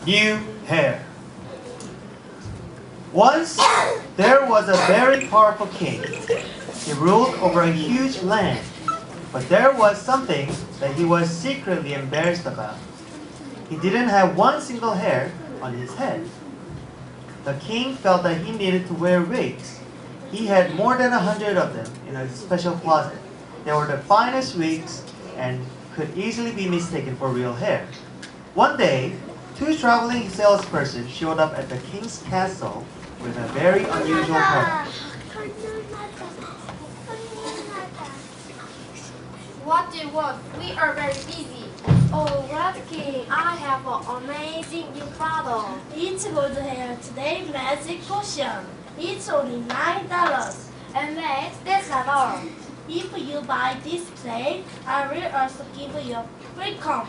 New hair. Once there was a very powerful king. He ruled over a huge land, but there was something that he was secretly embarrassed about. He didn't have one single hair on his head. The king felt that he needed to wear wigs. He had more than 100 of them in a special closet. They were the finest wigs and could easily be mistaken for real hair. One day, two traveling salespersons showed up at the king's castle with a very unusual product. What do you want? We are very busy. Oh, Red King, I have an amazing new product. It's good hair today magic potion. It's only $9. And wait, that's not all. If you buy this plate, I will also give you a free comb.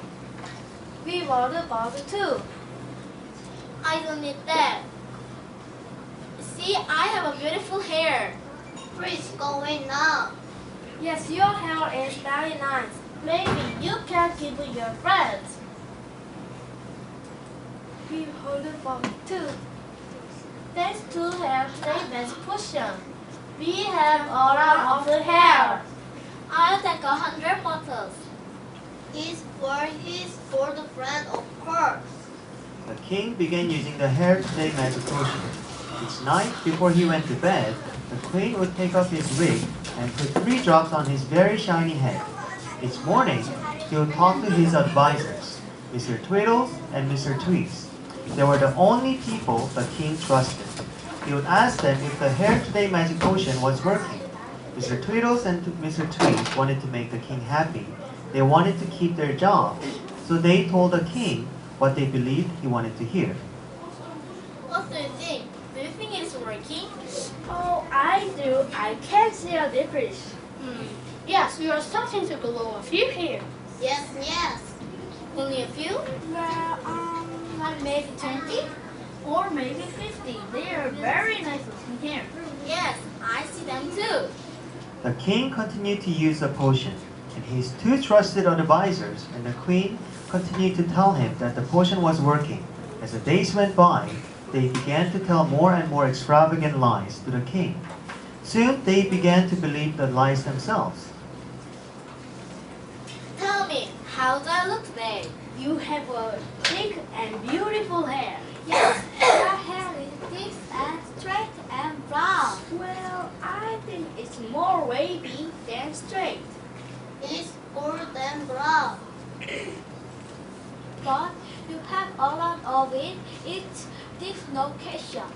We want a bottle too. I don't need that. See, I have a beautiful hair. Please go in now. Yes, your hair is very nice. Maybe you can give your friends. We hold a bottle too. Thanks to hair today magic potion, we have a lot of the hair. I'll take 100 bottles. It's for his for the friend, of course. The king began using the hair today magic potion. Each night before he went to bed, the queen would take off his wig and put 3 drops on his very shiny head. Each morning, he would talk to his advisors, Mr. Twiddles and Mr. Tweez. They were the only people the king trusted. He would ask them if the hair today magic potion was working. Mr. Twiddles and Mr. Tweez wanted to make the king happy. They wanted to keep their job, so they told the king what they believed he wanted to hear. What do you think? Do you think it's working? Oh, I do. I can see a difference. Yes, we are starting to grow a few hair. Yes, yes. Only a few? Well, Like maybe 20? or maybe 50. They are very nice looking hair. Yes, I see them too. The king continued to use the potion, and his 2 trusted advisors and the queen continued to tell him that the potion was working. As the days went by, they began to tell more and more extravagant lies to the king. Soon they began to believe the lies themselves. Tell me, how do I look today? You have a thick and beautiful hair. Yes, your hair is thick and straight and brown. Well, I think it's more wavy than straight. It's golden brown. But you have a lot of it. It's dislocation.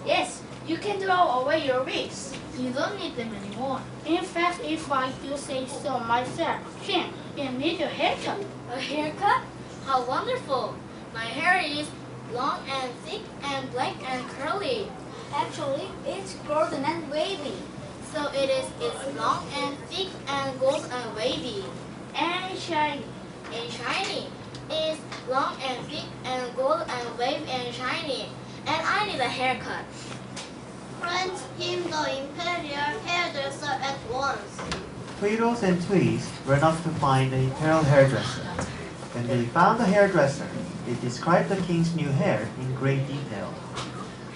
Yes, you can throw away your wigs. You don't need them anymore. In fact, if I do say so myself, Ken, you need a haircut. A haircut? How wonderful! My hair is long and thick and black and curly. Actually, it's golden and wavy. So it's long and thick and golden and wavy. And shiny. And shiny. It's long and thick and golden and wavy and shiny. And I need a haircut. Grant him the imperial hairdresser at once. Tweedles and Tweez ran off to find the imperial hairdresser. When they found the hairdresser, they described the king's new hair in great detail.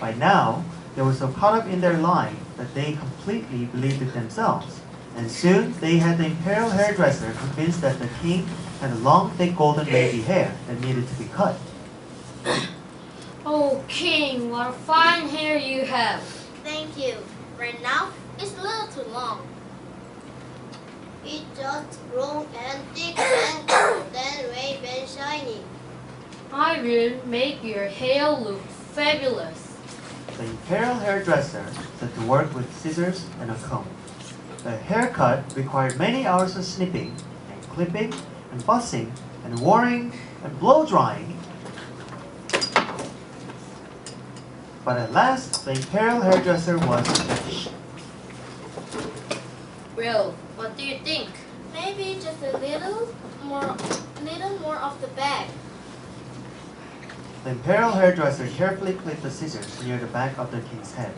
By now, they were so caught up in their lie that they completely believed it themselves. And soon, they had the imperial hairdresser convinced that the king had a long, thick, golden, wavy hair that needed to be cut. Oh, King, what a fine hair you have. Thank you. Right now, it's a little too long. It's just long and thick and golden, wavy and shiny. I will make your hair look fabulous. The imperial hairdresser set to work with scissors and a comb. The haircut required many hours of snipping and clipping and fussing and warring and blow drying. But at last, the imperial hairdresser was finished. Well, what do you think? Maybe just a little more of the back. The imperial hairdresser carefully clipped the scissors near the back of the king's head.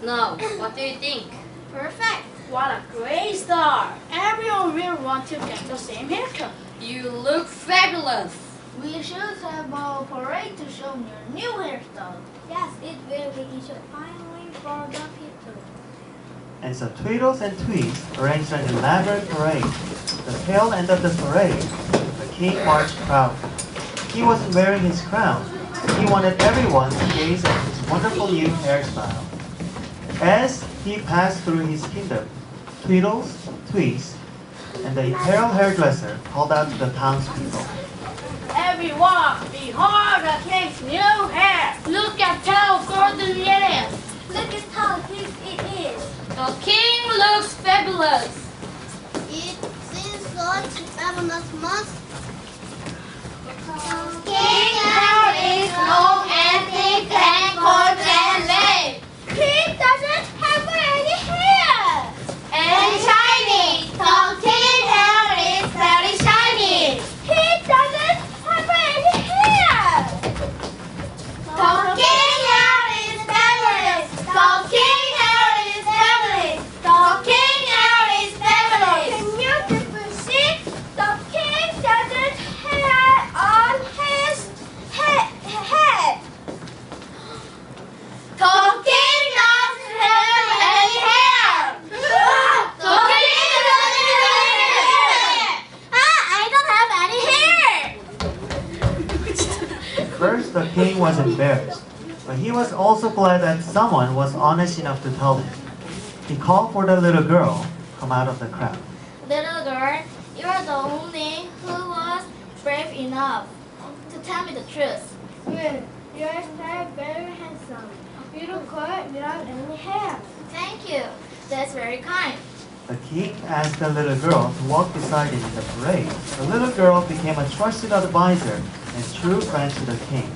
Now, what do you think? Perfect. What a great start. Everyone will want to get the same haircut. You look fabulous. We should have a parade to show your new hairstyle. Yes, it will be issued finally for the people. And so Tweedles and Tweets arranged an elaborate parade. The tail end of the parade, the king marched proudly. He wasn't wearing his crown. He wanted everyone to gaze at his wonderful new hairstyle. As he passed through his kingdom, Tweedles, Tweets, and the imperial hairdresser called out to the townspeople. Everyone, behold the king's new hair. Look at how golden it is. Look at how big it is. The king looks fabulous. It seems such fabulous month. King hair is long and thick and cold and wavy. King doesn't have any hair. And shiny. The king hair is very shiny. He doesn't have any hair. The king hair is fabulous. The king hair is fabulous. The king hair is fabulous. Can you differentiate? The king doesn't have on his head. The king doesn't have any hair. The king doesn't have any hair. I don't have any hair. First, the king was embarrassed, but he was also glad that someone was honest enough to tell him. He called for the little girl come out of the crowd. Little girl, you are the only who was brave enough to tell me the truth. You are very handsome. You look good without any hair. Thank you. That's very kind. The king asked the little girl to walk beside him in the parade. The little girl became a trusted advisor and true friend to the king.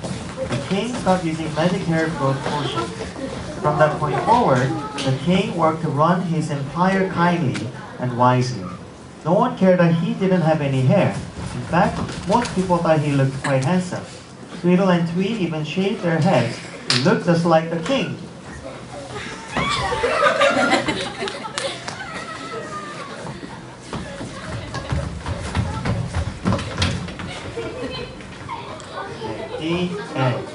The king stopped using magic hair growth potions. From that point forward, the king worked to run his empire kindly and wisely. No one cared that he didn't have any hair. In fact, most people thought he looked quite handsome. Tweedle and Tweet even shaved their heads to look just like the king. The end.